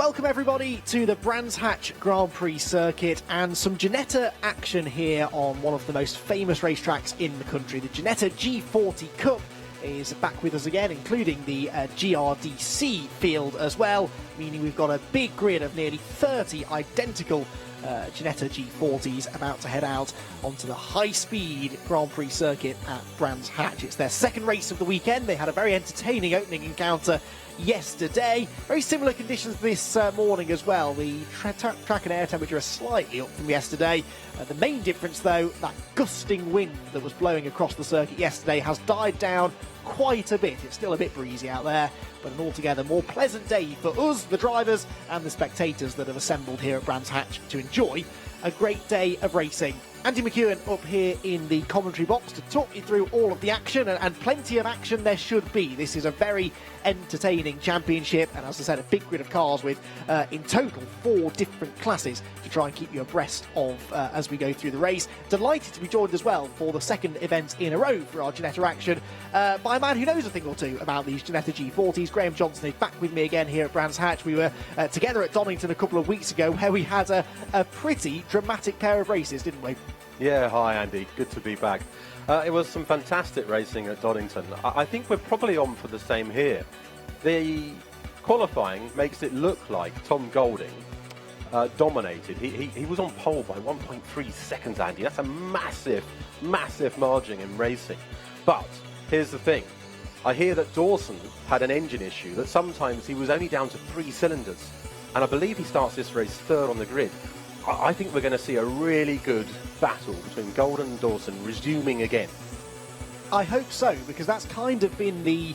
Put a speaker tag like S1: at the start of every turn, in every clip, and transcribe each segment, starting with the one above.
S1: Welcome everybody to the Brands Hatch Grand Prix circuit and some Ginetta action here on one of the most famous racetracks in the country. The Ginetta G40 Cup is back with us again, including the GRDC field as well, meaning we've got a big grid of nearly 30 identical Ginetta G40s about to head out onto the high-speed Grand Prix circuit at Brands Hatch. It's their second race of the weekend. They had a very entertaining opening encounter yesterday. Very similar conditions this morning as well. The track and air temperature are slightly up from yesterday. The main difference, though, that gusting wind that was blowing across the circuit yesterday has died down quite a bit. It's still a bit breezy out there, but an altogether more pleasant day for us, the drivers, and the spectators that have assembled here at Brands Hatch to enjoy a great day of racing. Andy McEwen up here in the commentary box to talk you through all of the action, and plenty of action there should be. This is a very entertaining championship, and as I said, a big grid of cars with in total 4 different classes to try and keep you abreast of as we go through the race. Delighted to be joined as well for the second event in a row for our Ginetta action by a man who knows a thing or two about these Ginetta G40s. Graham Johnson is back with me again here at Brands Hatch. We were together at Donington a couple of weeks ago where we had a pretty dramatic pair of races, didn't we?
S2: Yeah, hi Andy, good to be back. It was some fantastic racing at Donington. I think we're probably on for the same here. The qualifying makes it look like Tom Golding dominated. He was on pole by 1.3 seconds, Andy. That's a massive, massive margin in racing. But here's the thing. I hear that Dawson had an engine issue, that sometimes he was only down to 3 cylinders. And I believe he starts this race third on the grid. I think we're going to see a really good battle between Golden and Dawson resuming again.
S1: I hope so, because that's kind of been the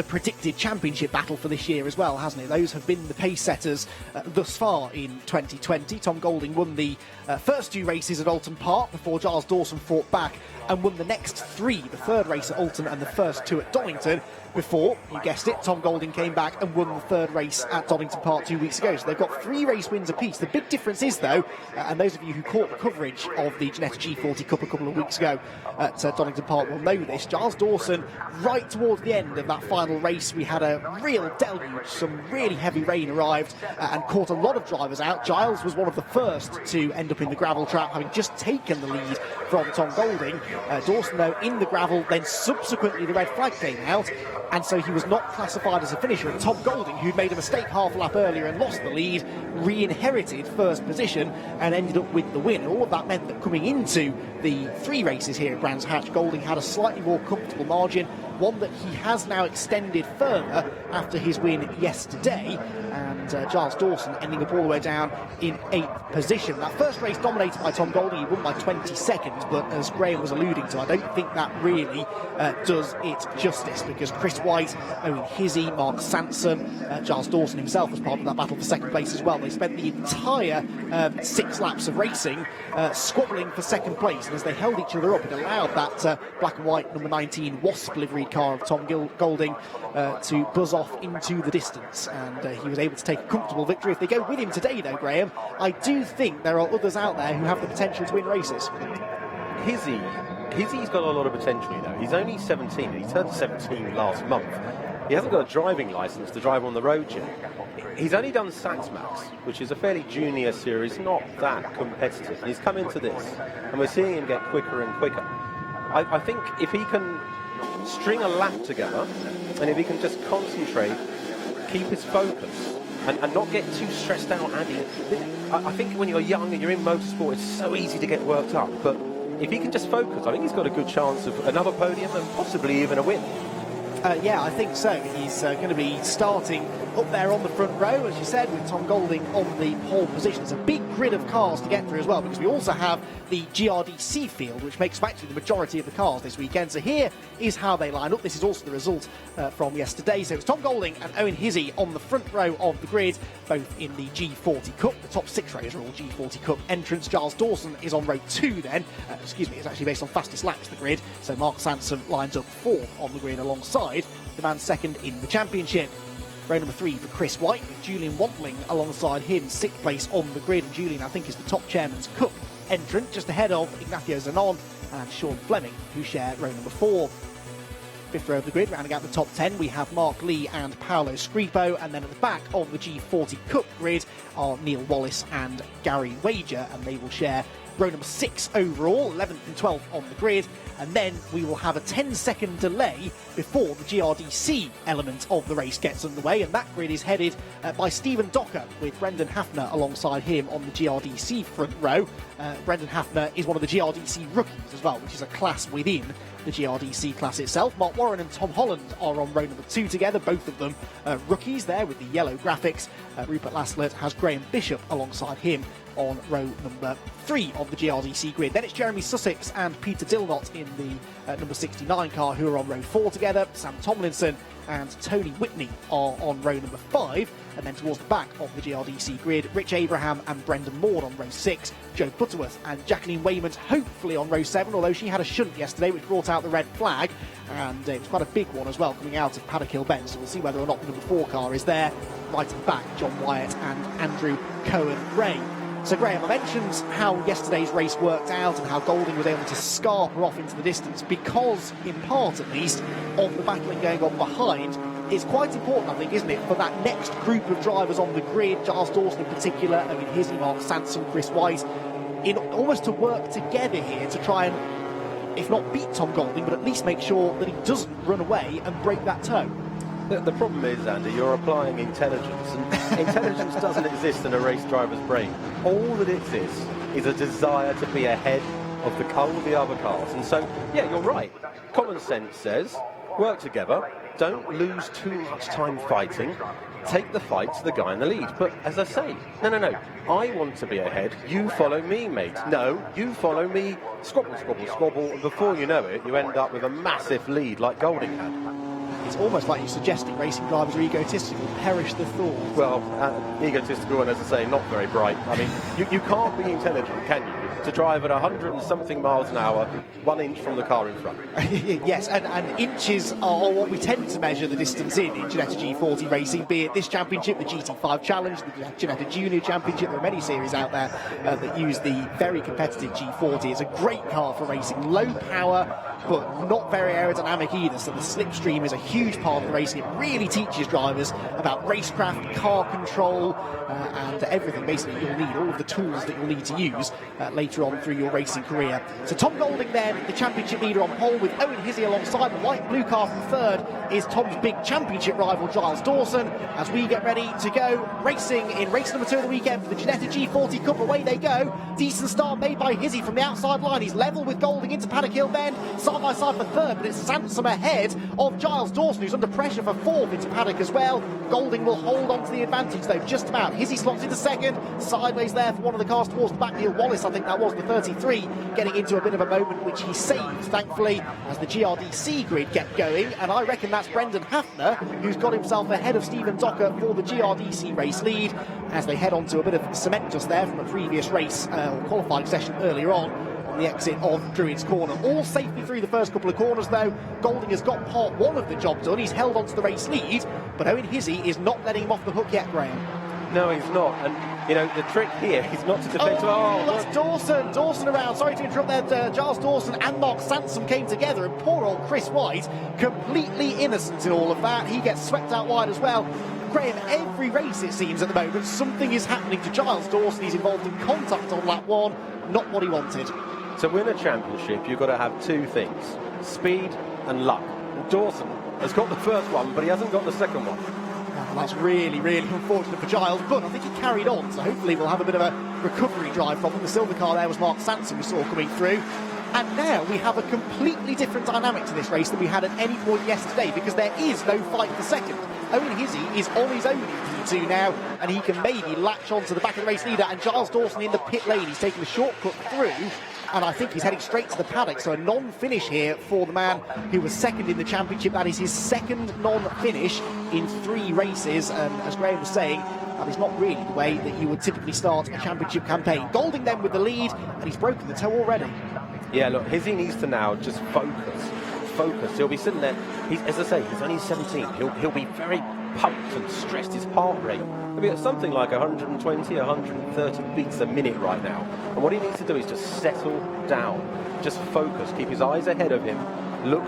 S1: predicted championship battle for this year as well, hasn't it? Those have been the pace setters thus far in 2020. Tom Golding won the first 2 races at Alton Park before Giles Dawson fought back and won the next 3, the third race at Alton and the first 2 at Donington, before, you guessed it, Tom Golding came back and won the third race at Donington Park 2 weeks ago. So they've got 3 race wins apiece. The big difference is, though, and those of you who caught the coverage of the Ginetta G40 Cup a couple of weeks ago at Donington Park will know this. Giles Dawson, right towards the end of that final race, we had a real deluge. Some really heavy rain arrived and caught a lot of drivers out. Giles was one of the first to end up in the gravel trap, having just taken the lead from Tom Golding. Dawson, though, in the gravel, then subsequently the red flag came out, and so he was not classified as a finisher. And Tom Golding, who'd made a mistake half a lap earlier and lost the lead, re-inherited first position and ended up with the win. And all of that meant that coming into the 3 races here at Brands Hatch, Golding had a slightly more comfortable margin, one that he has now extended further after his win yesterday. And Giles Dawson ending up all the way down in 8th position. That first race dominated by Tom Golding. He won by 20 seconds, but as Graham was alluding to, I don't think that really does it justice, because Chris White, Owen Hizzy, Mark Sansom, Giles Dawson himself was part of that battle for second place as well. They spent the entire 6 laps of racing squabbling for second place, and as they held each other up, it allowed that black and white number 19 Wasp livery car of Tom Golding to buzz off into the distance, and he was able to take a comfortable victory. If they go with him today, though, Graham, I do think there are others out there who have the potential to win races.
S2: Hizzy's got a lot of potential, you know. He's only 17, and he turned 17 last month. He hasn't got a driving licence to drive on the road yet. He's only done Sax Max, which is a fairly junior series, not that competitive. And he's come into this, and we're seeing him get quicker and quicker. I think if he can string a lap together, and if he can just concentrate, keep his focus, and not get too stressed out, Andy. I think when you're young and you're in motorsport, it's so easy to get worked up, but if he can just focus, I think he's got a good chance of another podium and possibly even a win.
S1: Yeah, I think so. He's going to be starting up there on the front row, as you said, with Tom Golding on the pole position. It's a big grid of cars to get through as well, because we also have the GRDC field, which makes up actually the majority of the cars this weekend. So here is how they line up. This is also the result from yesterday. So it's Tom Golding and Owen Hizzy on the front row of the grid, both in the G40 Cup. The top 6 rows are all G40 Cup entrants. Giles Dawson is on row 2 then. It's actually based on fastest laps, the grid. So Mark Sansom lines up 4th on the grid alongside the man second in the championship. Row number 3 for Chris White, with Julian Wantling alongside him, 6th place on the grid. And Julian, I think, is the top Chairman's Cup entrant, just ahead of Ignacio Zanon and Sean Fleming, who share row number 4. fifth row of the grid, rounding out the top 10, we have Mark Lee and Paolo Scripo, and then at the back of the G40 Cup grid are Neil Wallace and Gary Wager, and they will share row number 6 overall, 11th and 12th on the grid, and then we will have a 10-second delay before the GRDC element of the race gets underway, and that grid is headed by Stephen Docker, with Brendan Hafner alongside him on the GRDC front row. Brendan Hafner is one of the GRDC rookies as well, which is a class within the GRDC class itself. Mark Warren and Tom Holland are on row number 2 together, both of them rookies there with the yellow graphics. Rupert Laslett has Graham Bishop alongside him on row number 3 of the GRDC grid. Then it's Jeremy Sussex and Peter Dilnott in the number 69 car, who are on row 4 together. Sam Tomlinson and Tony Whitney are on row number 5. And then towards the back of the GRDC grid, Rich Abraham and Brendan Maud on row 6, Joe Butterworth and Jacqueline Waymond hopefully on row 7, although she had a shunt yesterday which brought out the red flag, and it was quite a big one as well coming out of Paddock Hill Bend, so we'll see whether or not the number 4 car is there. Right at the back, John Wyatt and Andrew Cohen-Ray. So Graham, I mentioned how yesterday's race worked out and how Golding was able to scarper off into the distance because, in part at least, of the battling going on behind. It's quite important, I think, isn't it, for that next group of drivers on the grid, Giles Dawson in particular, Owen Hizzy, Mark Sanson, Chris White, in almost to work together here to try and, if not beat Tom Golding, but at least make sure that he doesn't run away and break that toe.
S2: The problem is, Andy, you're applying intelligence, and intelligence doesn't exist in a race driver's brain. All that exists is a desire to be ahead of all the other cars. And so, yeah, you're right. Common sense says, work together, don't lose too much time fighting, take the fight to the guy in the lead. But as I say, no, I want to be ahead, you follow me, mate. No, you follow me, squabble, squabble, squabble, and before you know it, you end up with a massive lead like Golding had.
S1: It's almost like you're suggesting racing drivers are egotistical. Perish the thought.
S2: Well, egotistical and, as I say, not very bright. I mean, you can't be intelligent, can you? To drive at 100 and something miles an hour, 1 inch from the car in front.
S1: Yes, and inches are what we tend to measure the distance in Ginetta G40 racing, be it this championship, the GT5 Challenge, the Ginetta Junior Championship. There are many series out there that use the very competitive G40. It's a great car for racing, low power, but not very aerodynamic either, so the slipstream is a huge part of the racing. It really teaches drivers about racecraft, car control, and everything basically you'll need, all of the tools that you'll need to use later on through your racing career. So Tom Golding then, the championship leader on pole, with Owen Hizzy alongside. The white and blue car from third is Tom's big championship rival Giles Dawson, as we get ready to go racing in race number 2 of the weekend for the Ginetta G40 Cup. Away they go. Decent start made by Hizzy from the outside line. He's level with Golding into Paddock Hill Bend, side by side for third, but it's Sansom ahead of Giles Dawson, who's under pressure for fourth into Paddock as well. Golding will hold on to the advantage though, just about. Hizzy slots into second, sideways there for one of the cars towards the back. Neil Wallace, I think that was the 33, getting into a bit of a moment which he saved, thankfully, as the GRDC grid kept going. And I reckon that's Brendan Hafner, who's got himself ahead of Stephen Docker for the GRDC race lead, as they head on to a bit of cement just there from a previous race or qualifying session earlier on the exit of Druids Corner. All safely through the first couple of corners though. Golding has got part 1 of the job done. He's held on to the race lead, but Owen Hizzy is not letting him off the hook yet, Graham.
S2: No, he's not. And, you know, the trick here is not to defend...
S1: That's Dawson. Dawson around. Sorry to interrupt there. Giles Dawson and Mark Sansom came together, and poor old Chris White, completely innocent in all of that. He gets swept out wide as well. Graham, every race it seems at the moment, something is happening to Giles Dawson. He's involved in contact on lap 1. Not what he wanted.
S2: To win a championship, you've got to have 2 things, speed and luck. And Dawson has got the first one, but he hasn't got the second one.
S1: Well, that's really, really unfortunate for Giles, but I think he carried on, so hopefully we'll have a bit of a recovery drive from him. The silver car there was Mark Sanson we saw coming through. And now we have a completely different dynamic to this race than we had at any point yesterday, because there is no fight for second. Owen Hizzy is on his own in P2 now, and he can maybe latch on to the back of the race leader, and Giles Dawson in the pit lane. He's taking the shortcut through, and I think he's heading straight to the paddock. So a non-finish here for the man who was second in the championship. That is his second non-finish in 3 races, and as Graham was saying, that is not really the way that you would typically start a championship campaign. Golding then with the lead, and he's broken the toe already. Yeah, look,
S2: Hizzy needs to now just focus. He'll be sitting there, as I say, he's only 17. He'll be very pumped and stressed. His heart rate will be at something like 120, 130 beats a minute right now. And what he needs to do is just settle down, just focus, keep his eyes ahead of him, look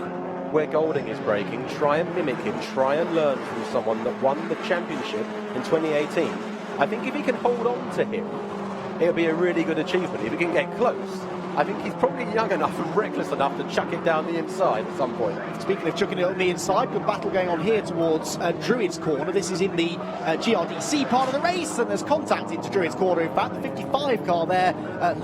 S2: where Golding is braking, try and mimic him, try and learn from someone that won the championship in 2018. I think if he can hold on to him, it'll be a really good achievement. If he can get close, I think he's probably young enough and reckless enough to chuck it down the inside at some point.
S1: Speaking of chucking it on the inside, good battle going on here towards Druid's Corner. This is in the GRDC part of the race, and there's contact into Druid's Corner. In fact, the 55 car there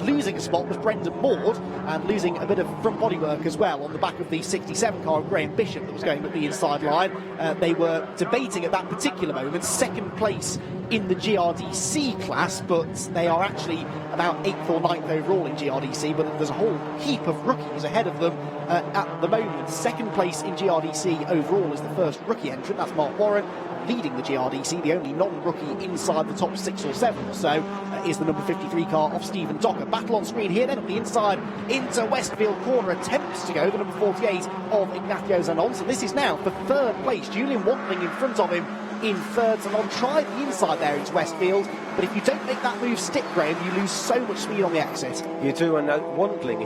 S1: losing a spot was Brendan Maud, and losing a bit of front bodywork as well on the back of the 67 car of Graham Bishop that was going up the inside line. They were debating at that particular moment second place in the GRDC class, but they are actually about 8th or 9th overall in GRDC, but there's a whole heap of rookies ahead of them at the moment. Second place in GRDC overall is the first rookie entrant, that's Mark Warren, leading the GRDC. The only non-rookie inside the top 6 or 7 or so is the number 53 car of Stephen Docker. Battle on screen here, then up the inside into Westfield Corner, attempts to go, the number 48 of Ignacio Zanon. So this is now for third place. Julian Wantling in front of him in third. Zanon tried the inside there into Westfield, but if you don't make that move stick, Graham, you lose so much speed on the exit.
S2: You do, and Wantling,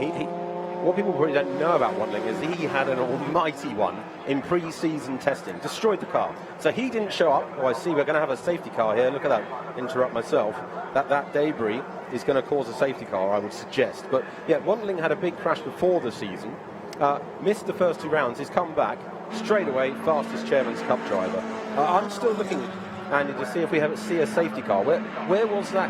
S2: what people probably don't know about Wantling is he had an almighty one in pre-season testing, destroyed the car. So he didn't show up. Oh, I see we're going to have a safety car here. Look at that. Interrupt myself. That debris is going to cause a safety car, I would suggest. But yeah, Wantling had a big crash before the season. Missed the first 2 rounds. He's come back straight away, fastest Chairman's Cup driver. I'm still looking, Andy, to see if we see a safety car. Where was that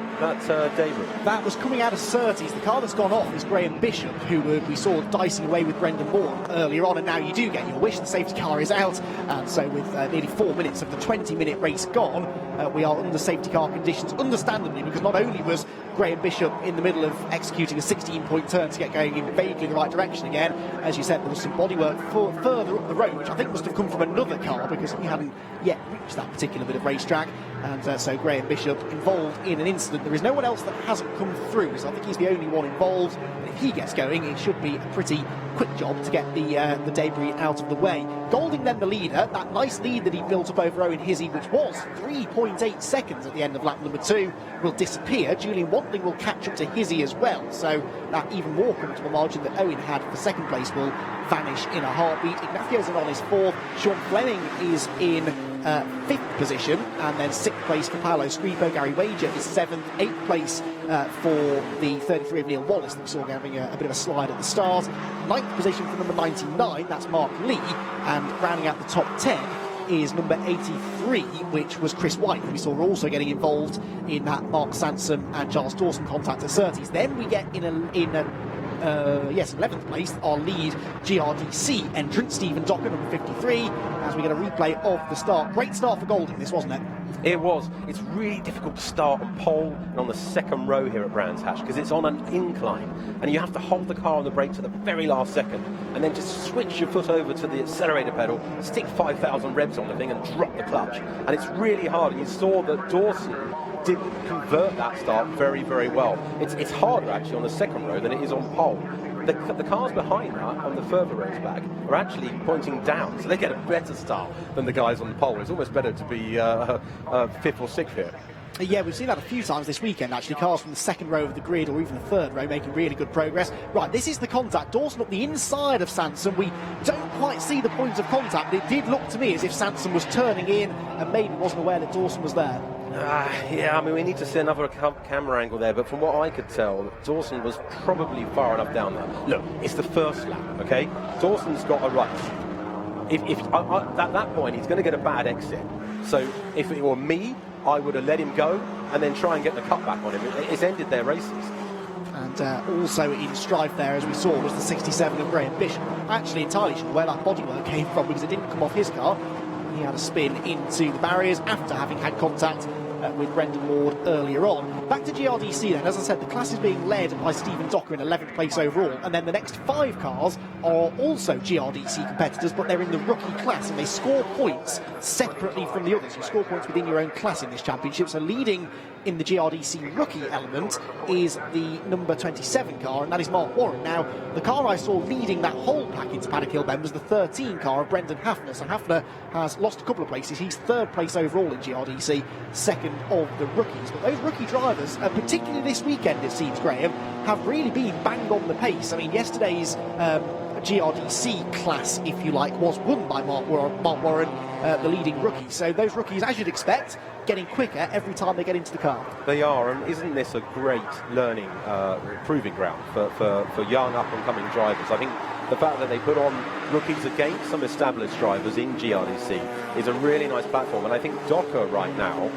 S2: debris?
S1: That was coming out of Surtees. The car that's gone off is Graham Bishop, who we saw dicing away with Brendan Moore earlier on, and now you do get your wish. The safety car is out, and so with nearly 4 minutes of the 20-minute race gone, we are under safety car conditions, understandably, because not only was Graham Bishop in the middle of executing a 16-point turn to get going in vaguely the right direction again. As you said, there was some bodywork further up the road, which I think must have come from another car, because we hadn't yet reached that particular bit of racetrack. And so Graham Bishop involved in an incident. There is no one else that hasn't come through, so I think he's the only one involved. And if he gets going, it should be a pretty quick job to get the debris out of the way. Golding then the leader. That nice lead that he built up over Owen Hizzy, which was 3.8 seconds at the end of lap number 2, will disappear. Julian Wantling will catch up to Hizzy as well, so that even more comfortable margin that Owen had for second place will vanish in a heartbeat. Ignacio Zanon is 4th. Sean Fleming is in 5th position, and then 6th place for Paolo Scripo. Gary Wager is 7th. 8th place for the 33 of Neil Wallace that we saw having a bit of a slide at the start. 9th position for number 99, that's Mark Lee, and rounding out the top 10 is number 83, which was Chris White, who we saw also getting involved in that Mark Sansom and Giles Dawson contact at Surtees. Then we get in 11th place, our lead GRDC entrant, Stephen Docker, number 53, as we get a replay of the start. Great start for Golding, this, wasn't it?
S2: It was. It's really difficult to start on pole and on the second row here at Brands Hatch, because it's on an incline, and you have to hold the car on the brake to the very last second, and then just switch your foot over to the accelerator pedal, stick 5,000 revs on the thing, and drop the clutch. And it's really hard, and you saw that Dawson didn't convert that start very, very well. It's harder actually on the second row than it is on pole. The cars behind that, on the further rows back, are actually pointing down, so they get a better start than the guys on the pole. It's almost better to be 5th or 6th here.
S1: Yeah, we've seen that a few times this weekend, actually. Cars from the second row of the grid or even the third row making really good progress. Right, this is the contact. Dawson up the inside of Sansom. We don't quite see the point of contact, but it did look to me as if Sansom was turning in and maybe wasn't aware that Dawson was there.
S2: Yeah, I mean, we need to see another camera angle there, but from what I could tell, Dawson was probably far enough down there. Look, it's the first lap, okay? Dawson's got a right. If at that point, he's going to get a bad exit. So if it were me, I would have let him go and then try and get the cut back on him. It's ended their races.
S1: And also in strife there, as we saw, was the 67 of Graham Bishop. Actually entirely sure where that bodywork came from, because it didn't come off his car. He had a spin into the barriers after having had contact with Brendan Ward earlier on. Back to GRDC then. As I said, the class is being led by Stephen Docker in 11th place overall, and then the next 5 cars are also GRDC competitors, but they're in the rookie class, and they score points separately from the others. You score points within your own class in this championship, so leading in the GRDC rookie element is the number 27 car, and that is Mark Warren. Now, the car I saw leading that whole pack into Paddock Hill Ben was the 13 car of Brendan Hafner. So Hafner has lost a couple of places. He's 3rd place overall in GRDC, 2nd of the rookies. But those rookie drivers, particularly this weekend it seems, Graham, have really been bang on the pace. I mean, yesterday's GRDC class, if you like, was won by Mark Warren, the leading rookie. So those rookies, as you'd expect, getting quicker every time they get into the car.
S2: They are, and isn't this a great learning, proving ground for young up-and-coming drivers? I think the fact that they put on rookies against some established drivers in GRDC is a really nice platform, and I think Docker right now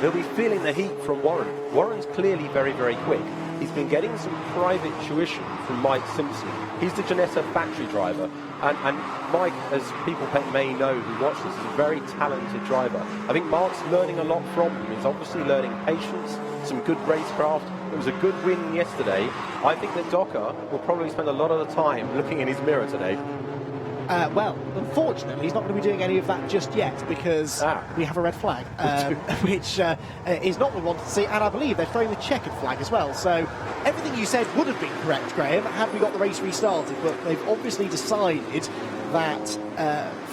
S2: they'll be feeling the heat from Warren. Warren's clearly very, very quick. He's been getting some private tuition from Mike Simpson. He's the Ginetta factory driver, and Mike, as people may know who watch this, is a very talented driver. I think Mark's learning a lot from him. He's obviously learning patience, some good racecraft. It was a good win yesterday. I think that Docker will probably spend a lot of the time looking in his mirror today.
S1: Well, unfortunately, he's not going to be doing any of that just yet because we have a red flag, which is not what we wanted to see, and I believe they're throwing the checkered flag as well. So everything you said would have been correct, Graham, had we got the race restarted, but they've obviously decided that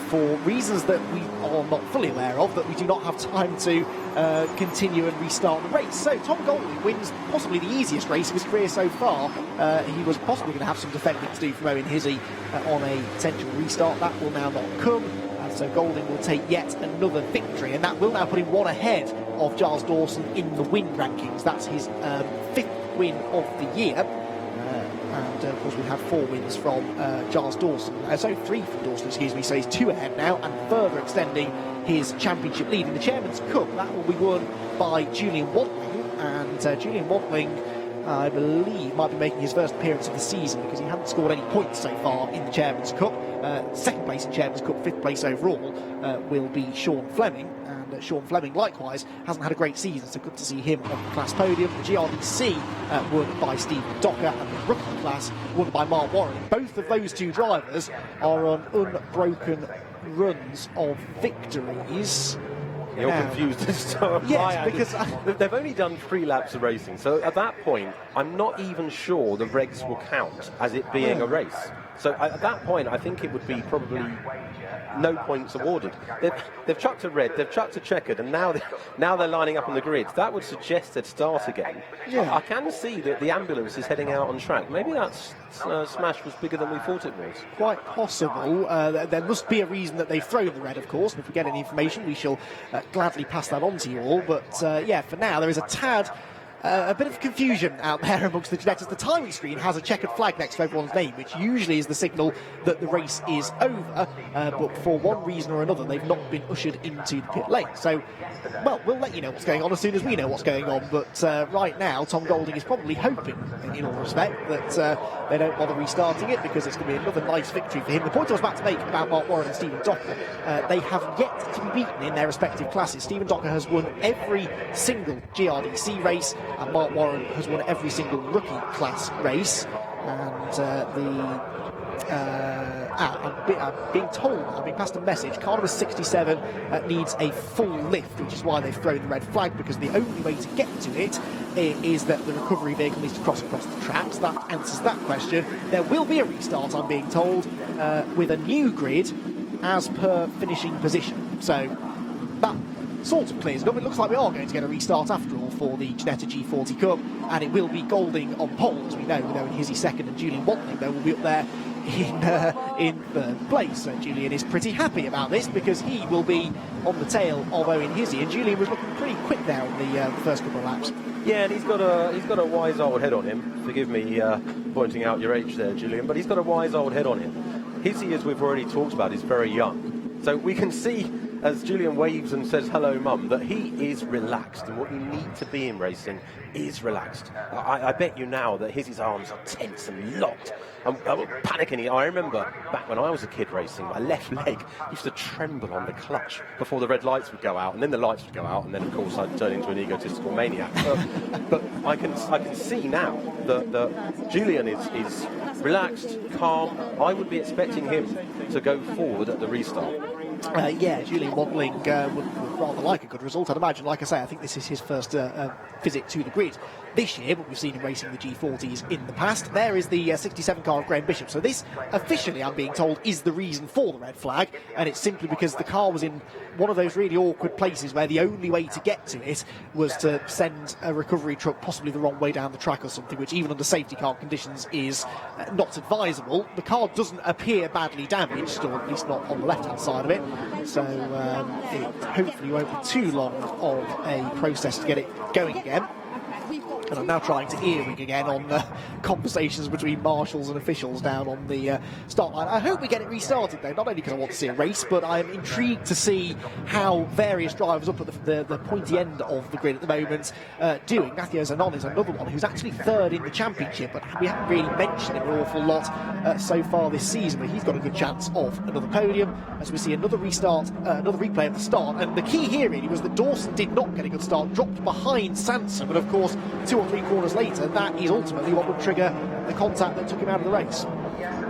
S1: for reasons that we are not fully aware of, that we do not have time to continue and restart the race. So Tom Golding wins possibly the easiest race of his career so far. He was possibly going to have some defending to do from Owen Hizzy on a potential restart. That will now not come. So Golding will take yet another victory, and that will now put him one ahead of Giles Dawson in the win rankings. That's his fifth win of the year. And of course, we've had 4 wins from Giles Dawson. So 3 from Dawson, excuse me. So he's 2 ahead now, and further extending his championship lead in the Chairman's Cup. That will be won by Julian Wantling, and Julian Wantling, I believe, might be making his first appearance of the season because he hasn't scored any points so far in the Chairman's Cup. Second place in Chairman's Cup, 5th place overall will be Sean Fleming. And Sean Fleming, likewise, hasn't had a great season, so good to see him on the class podium. The GRDC won by Stephen Docker, and the rookie class won by Mark Warren. Both of those 2 drivers are on unbroken runs of victories.
S2: You're confused as to
S1: yes, because
S2: they've only done 3 laps of racing, so at that point I'm not even sure the regs will count as it being a race. So at that point I think it would be probably no points awarded. They've chucked a red, they've chucked a checkered, and now they're lining up on the grid. That would suggest they'd start again.
S1: Yeah.
S2: I can see that the ambulance is heading out on track. Maybe that smash was bigger than we thought it was.
S1: Quite possible. There must be a reason that they've thrown the red, of course, and if we get any information we shall gladly pass that on to you all. But yeah, for now there is a bit of confusion out there amongst the Ginettas. The timing screen has a checkered flag next to everyone's name, which usually is the signal that the race is over, but for one reason or another they've not been ushered into the pit lane. So, well, we'll let you know what's going on as soon as we know what's going on, but right now Tom Golding is probably hoping, in all respect, that they don't bother restarting it because it's going to be another nice victory for him. The point I was about to make about Mark Warren and Stephen Docker, they have yet to be beaten in their respective classes. Stephen Docker has won every single GRDC race, and Mark Warren has won every single rookie class race. And I'm being told, I've been passed a message, car number 67 needs a full lift, which is why they've thrown the red flag, because the only way to get to it is that the recovery vehicle needs to cross across the tracks. That answers that question. There will be a restart, I'm being told, with a new grid as per finishing position. So that sort of clears it up. It looks like we are going to get a restart after all for the Ginetta G40 Cup, and it will be Golding on pole, as we know, with Owen Hizzy second and Julian Wantling, though, will be up there in third place. So Julian is pretty happy about this because he will be on the tail of Owen Hizzy, and Julian was looking pretty quick there in the first couple of laps.
S2: Yeah, and he's got a wise old head on him. Forgive me pointing out your age there, Julian, but he's got a wise old head on him. Hizzy, as we've already talked about, is very young, so we can see as Julian waves and says hello mum that he is relaxed, and what you need to be in racing is relaxed. I bet you now that his arms are tense and locked and panicking. I remember back when I was a kid racing, my left leg used to tremble on the clutch before the red lights would go out, and then the lights would go out, and then of course I'd turn into an egotistical maniac. But I can see now that Julian is relaxed, calm. I would be expecting him to go forward at the restart.
S1: Julian Waddling would rather like a good result, I'd imagine. Like I say, I think this is his first visit to the grid this year, but we've seen him racing the G40s in the past. There is the 67 car of Graham Bishop. So this, officially, I'm being told, is the reason for the red flag, and it's simply because the car was in one of those really awkward places where the only way to get to it was to send a recovery truck possibly the wrong way down the track or something, which even under safety car conditions is not advisable. The car doesn't appear badly damaged, or at least not on the left-hand side of it, so it hopefully won't be too long of a process to get it going again. And I'm now trying to earwig again on conversations between marshals and officials down on the start line. I hope we get it restarted, though, not only because I want to see a race, but I'm intrigued to see how various drivers up at the pointy end of the grid at the moment doing. Matthew Zanon is another one who's actually third in the championship, but we haven't really mentioned him an awful lot so far this season, but he's got a good chance of another podium as we see another restart, another replay of the start. And the key here really was that Dawson did not get a good start, dropped behind Sansom, but of course 2 or 3 corners later, that is ultimately what would trigger the contact that took him out of the race.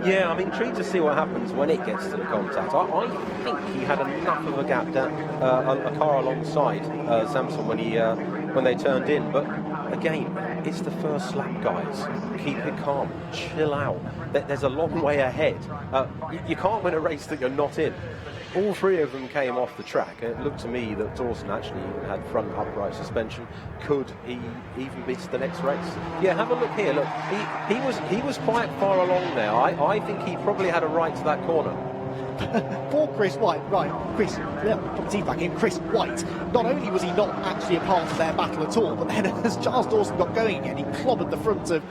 S2: Yeah, I'm intrigued to see what happens when it gets to the contact. I think he had enough of a gap down, a car alongside Samson when they turned in. But again, it's the first lap, guys. Keep it calm, chill out. There's a long way ahead. You can't win a race that you're not in. All 3 of them came off the track, and it looked to me that Dawson actually had front upright suspension. Could he even miss the next race? Yeah, have a look here. Look, he was quite far along there. I think he probably had a right to that corner.
S1: For Chris White, right, Chris, put the teeth back in, Chris White, not only was he not actually a part of their battle at all, but then as Charles Dawson got going again, he clobbered the front of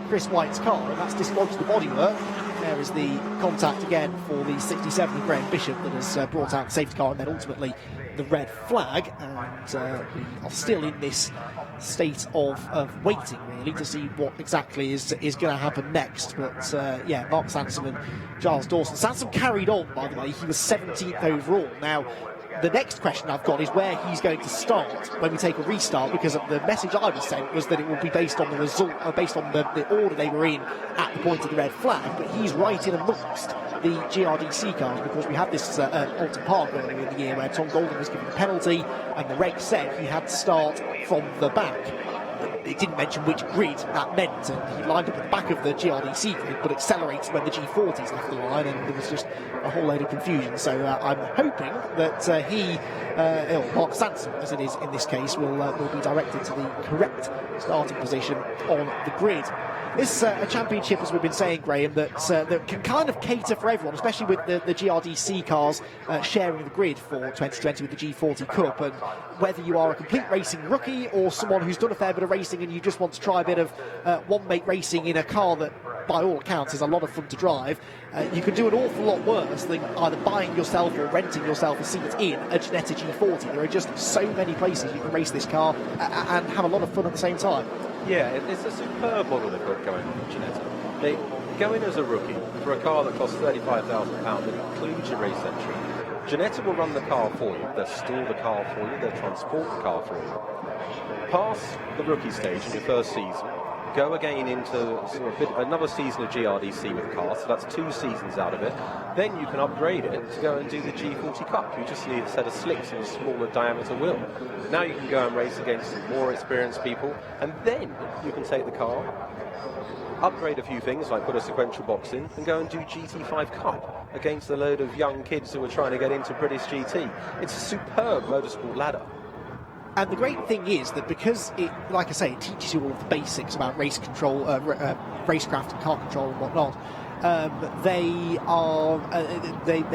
S1: Chris White's car, and that's dislodged the bodywork. There is the contact again for the 67 of Graham Bishop that has brought out the safety car, and then ultimately the red flag, and we are still in this state of waiting really to see what exactly is going to happen next. But Mark Sansom and Giles Dawson. Sansom carried on, by the way. He was 17th overall. Now the next question I've got is where he's going to start when we take a restart, because the message I was sent was that it will be based on the result, or based on the order they were in at the point of the red flag. But he's right in amongst the GRDC cars, because we had this Alton Park earlier in the year where Tom Golding was given a penalty and the reg said he had to start from the back. It didn't mention which grid that meant, and he lined up at the back of the GRDC grid but accelerated when the G40s left the line, and there was just a whole load of confusion. So I'm hoping that Mark Sansom, as it is in this case, will be directed to the correct starting position on the grid. This a championship, as we've been saying, Graham, that can kind of cater for everyone, especially with the GRDC cars sharing the grid for 2020 with the G40 Cup. And whether you are a complete racing rookie or someone who's done a fair bit of racing and you just want to try a bit of one-make racing in a car that, by all accounts, is a lot of fun to drive, you can do an awful lot worse than either buying yourself or renting yourself a seat in a Ginetta G40. There are just so many places you can race this car and have a lot of fun at the same time.
S2: Yeah, it's a superb model they've got going on, Ginetta. They go in as a rookie for a car that costs £35,000 that includes your race entry. Ginetta will run the car for you, they'll store the car for you, they'll transport the car for you. Pass the rookie stage in your first season, go again into another season of GRDC with the car, so that's 2 seasons out of it. Then you can upgrade it to go and do the G40 Cup. You just need a set of slicks and a smaller diameter wheel. Now you can go and race against some more experienced people, and then you can take the car, upgrade a few things like put a sequential box in, and go and do GT5 Cup against a load of young kids who are trying to get into British GT. It's a superb motorsport ladder.
S1: And the great thing is that because it, like I say, it teaches you all of the basics about race control, racecraft and car control and whatnot. They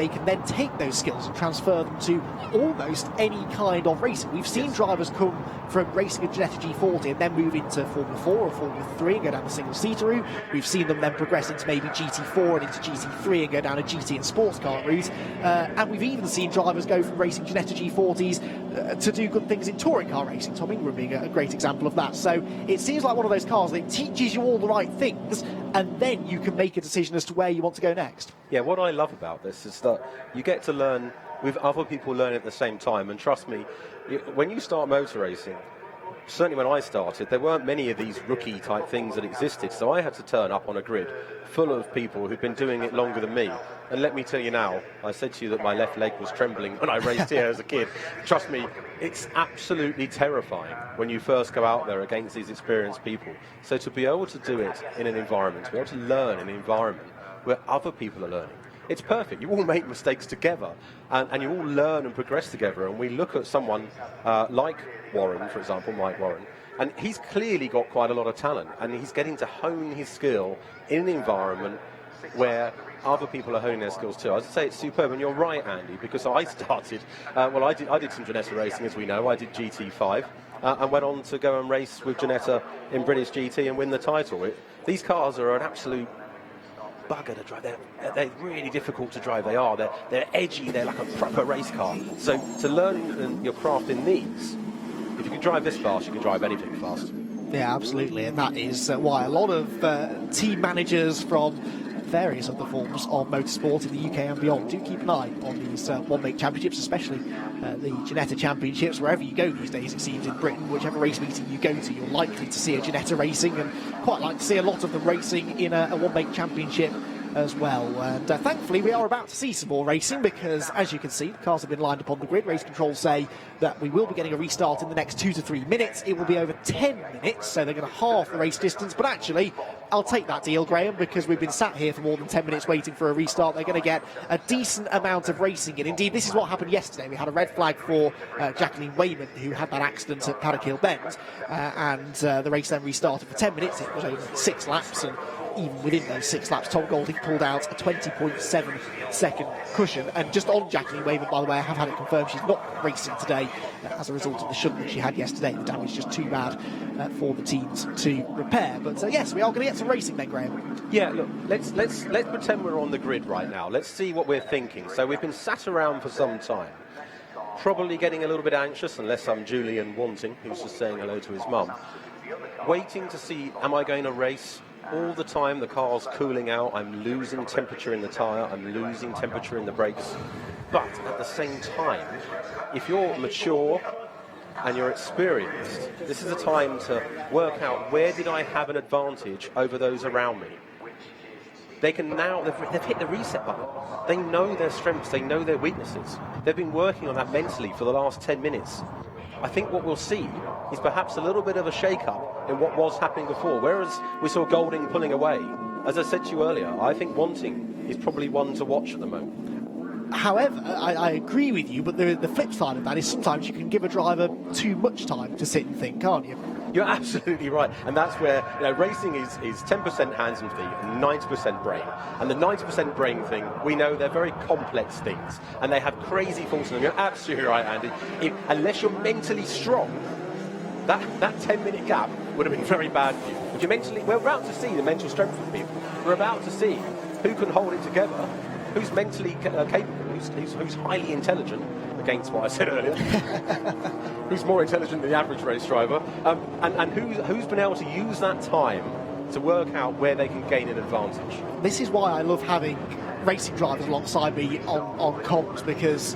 S1: can then take those skills and transfer them to almost any kind of racing. We've seen drivers come from racing a Ginetta G40 and then move into Formula 4 or Formula 3 and go down the single-seater route. We've seen them then progress into maybe GT4 and into GT3 and go down a GT and sports car route. And we've even seen drivers go from racing Ginetta G40s to do good things in touring car racing. Tom Ingram being a great example of that. So it seems like one of those cars that teaches you all the right things, and then you can make a decision as to where you want to go next.
S2: Yeah, what I love about this is that you get to learn with other people learning at the same time. And trust me, when you start motor racing, certainly when I started, there weren't many of these rookie type things that existed. So I had to turn up on a grid full of people who'd been doing it longer than me. And let me tell you now, I said to you that my left leg was trembling when I raced here as a kid. Trust me, it's absolutely terrifying when you first go out there against these experienced people. So to be able to do it in an environment, to be able to learn in an environment where other people are learning, it's perfect. You all make mistakes together, and you all learn and progress together. And we look at someone like Warren, for example, Mike Warren, and he's clearly got quite a lot of talent, and he's getting to hone his skill in an environment where other people are honing their skills too. I'd say it's superb, and you're right, Andy, because I started, I did some Ginetta racing, as we know. I did GT5 and went on to go and race with Ginetta in British GT and win the title. These cars are an absolute bugger to drive. They're really difficult to drive. They're edgy. They're like a proper race car. So to learn your craft in these, if you can drive this fast, you can drive anything fast.
S1: Yeah, absolutely, and that is why a lot of team managers from various other forms of motorsport in the UK and beyond do keep an eye on these one-make championships, especially the Ginetta Championships. Wherever you go these days, it seems, in Britain, whichever race meeting you go to, you're likely to see a Ginetta racing, and quite like to see a lot of them racing in a one-make championship as well. And thankfully we are about to see some more racing, because as you can see, the cars have been lined up on the grid. Race control say that we will be getting a restart in the next 2 to 3 minutes. It will be over 10 minutes, so they're going to halve the race distance. But actually, I'll take that deal, Graham, because we've been sat here for more than 10 minutes waiting for a restart. They're going to get a decent amount of racing in. Indeed, this is what happened yesterday. We had a red flag for Jacqueline Wayman, who had that accident at Paddock Hill Bend, and the race then restarted for 10 minutes. It was over 6 laps, and even within those 6 laps, Tom Golding pulled out a 20.7 second cushion. And just on Jacqueline Wayman, by the way, I have had it confirmed she's not racing today as a result of the shunt that she had yesterday. The damage is just too bad for the teams to repair. But yes, we are going to get some racing then, Graham.
S2: Yeah, look, let's pretend we're on the grid right now. Let's see what we're thinking. So we've been sat around for some time, probably getting a little bit anxious, unless I'm Julian Wanting, who's just saying hello to his mum, waiting to see, am I going to race? All the time the car's cooling out, I'm losing temperature in the tyre, I'm losing temperature in the brakes. But at the same time, if you're mature and you're experienced, this is a time to work out, where did I have an advantage over those around me? They can now, they've hit the reset button. They know their strengths, they know their weaknesses. They've been working on that mentally for the last 10 minutes. I think what we'll see is perhaps a little bit of a shake-up in what was happening before. Whereas we saw Golding pulling away, as I said to you earlier, I think Wanting is probably one to watch at the moment.
S1: However, I agree with you, but the flip side of that is sometimes you can give a driver too much time to sit and think, can't you?
S2: You're absolutely right, and that's where racing is 10% hands and feet and 90% brain. And the 90% brain thing, we know they're very complex things, and they have crazy force in them. You're absolutely right, Andy. Unless you're mentally strong, that 10-minute gap would have been very bad for you. If you're mentally, we're about to see the mental strength of people. We're about to see who can hold it together, who's mentally capable, who's highly intelligent, against what I said earlier, who's more intelligent than the average race driver, and who's been able to use that time to work out where they can gain an advantage.
S1: This is why I love having racing drivers alongside me on comms, because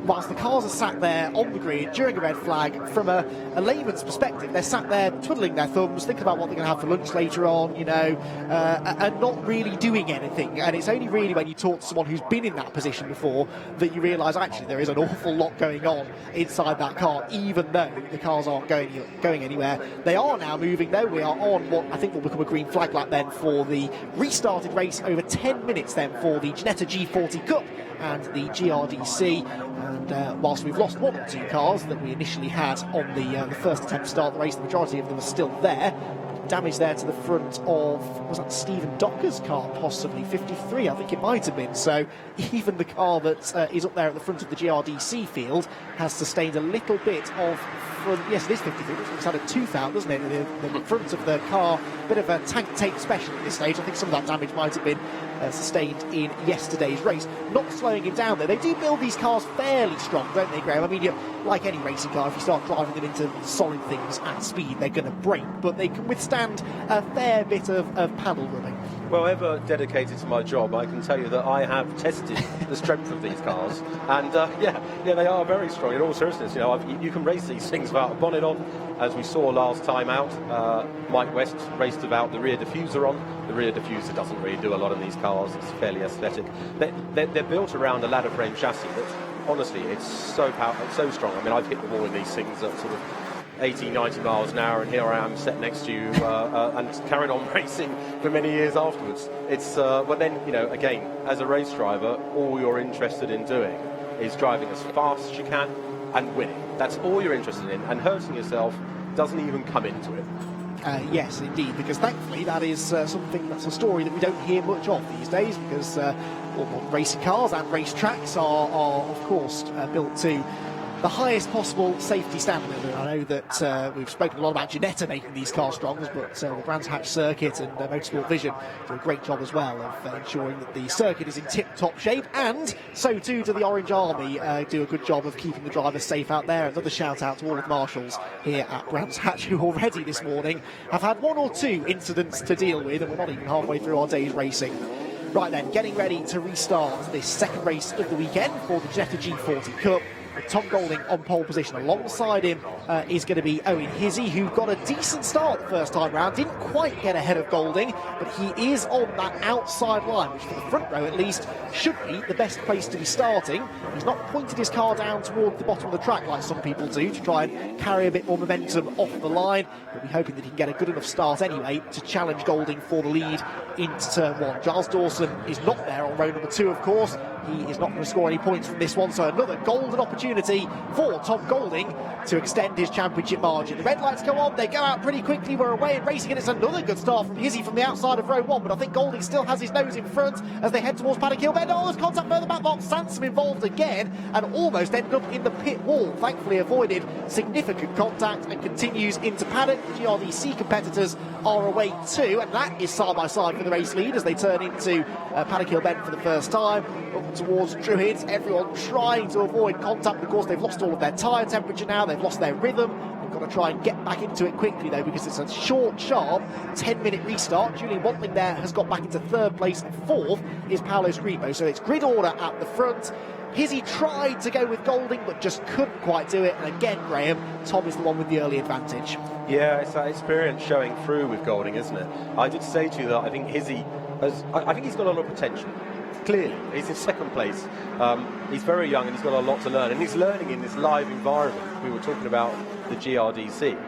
S1: whilst the cars are sat there on the grid during a red flag, from a layman's perspective, they're sat there twiddling their thumbs, thinking about what they're going to have for lunch later on, and not really doing anything. And it's only really when you talk to someone who's been in that position before that you realise actually there is an awful lot going on inside that car, even though the cars aren't going anywhere. They are now moving though. We are on what I think will become a green flag lap then for the restarted race, over 10 minutes then for the Ginetta G40 Cup and the GRDC. And whilst we've lost 1 or 2 cars that we initially had on the first attempt to start the race, the majority of them are still there. Damage there to the front of, was that Stephen Docker's car, possibly 53, I think it might have been. So even the car that is up there at the front of the GRDC field has sustained a little bit of front. Yes, it is 53. It's had a tooth out, doesn't it? The front of the car, a bit of a tank tape special at this stage. I think some of that damage might have been sustained in yesterday's race. Not slowing him down though. They do build these cars fairly strong, don't they, Graham? I mean, like any racing car, if you start driving them into solid things at speed, they're going to break, but they can withstand a fair bit of panel rubbing.
S2: Well, ever dedicated to my job, I can tell you that I have tested the strength of these cars, and yeah, they are very strong. In all seriousness, you can race these things without a bonnet on, as we saw last time out. Mike West raced without the rear diffuser on. The rear diffuser doesn't really do a lot in these cars. It's fairly aesthetic. They're built around a ladder frame chassis that, honestly, it's so powerful, it's so strong. I mean, I've hit the wall in these things at sort of 80, 90 miles an hour, and here I am sat next to you and carried on racing for many years afterwards. It's but then, again, as a race driver, all you're interested in doing is driving as fast as you can and winning. That's all you're interested in, and hurting yourself doesn't even come into it.
S1: Yes, indeed, because thankfully that is something that's a story that we don't hear much of these days, because racing cars and race tracks are of course, built to the highest possible safety standard. And I know that we've spoken a lot about Ginetta making these cars strong, but the Brands Hatch circuit and Motorsport Vision do a great job as well of ensuring that the circuit is in tip-top shape, and so too do the Orange Army do a good job of keeping the drivers safe out there. Another shout out to all of the marshals here at Brands Hatch, who already this morning have had one or two incidents to deal with, and we're not even halfway through our day's racing. Right then, getting ready to restart this second race of the weekend for the Ginetta G40 Cup. Tom Golding on pole position. Alongside him is going to be Owen Hizzy, who got a decent start the first time round. Didn't quite get ahead of Golding, but he is on that outside line, which for the front row at least should be the best place to be starting. He's not pointed his car down toward the bottom of the track like some people do to try and carry a bit more momentum off the line. We'll be hoping that he can get a good enough start anyway to challenge Golding for the lead into turn one. Giles Dawson is not there on row number 2, of course. He is not going to score any points from this one, so another golden opportunity for Tom Golding to extend his championship margin. The red lights go on, they go out pretty quickly. We're away and racing, and it's another good start from Hizzy from the outside of row 1, but I think Golding still has his nose in front as they head towards Paddock Hill Bend. Oh, there's contact further back. Mark Sansom involved again and almost ended up in the pit wall. Thankfully avoided significant contact and continues into paddock. The GRDC competitors are away too, and that is side by side for the race lead as they turn into Paddock Hill Bend for the first time. Up towards Druids, everyone trying to avoid contact. Of course, they've lost all of their tyre temperature now, they've lost their rhythm. They've got to try and get back into it quickly though, because it's a short, sharp 10-minute restart. Julian Wantling there has got back into third place, and fourth is Paolo Scribo. So it's grid order at the front. Hizzy tried to go with Golding but just couldn't quite do it, and again, Graham, Tom is the one with the early advantage.
S2: Yeah, it's that experience showing through with Golding, isn't it? I did say to you that I think Hizzy I think he's got a lot of potential. Clearly, he's in second place. He's very young and he's got a lot to learn, and he's learning in this live environment. We were talking about the GRDC.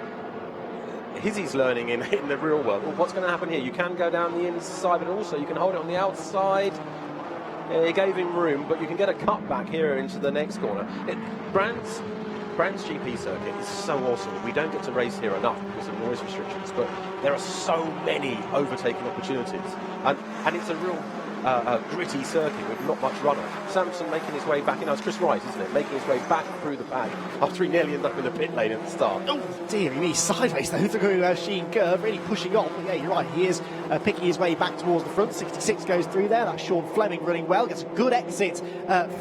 S2: Hizzy's learning in the real world. Well, what's going to happen here? You can go down the inside, but also you can hold it on the outside. He gave him room, but you can get a cut back here into the next corner. Brands GP circuit is so awesome. We don't get to race here enough because of noise restrictions, but there are so many overtaking opportunities, and it's a real gritty circuit with not much runner. Samson making his way back in. It's Chris Rice, isn't it? Making his way back through the pack after he nearly ended up in the pit lane at the start.
S1: Oh, dear me, sideways though through Sheen Curve, really pushing on. But yeah, you're right, he is picking his way back towards the front. 66 goes through there. That's Sean Fleming running well. Gets a good exit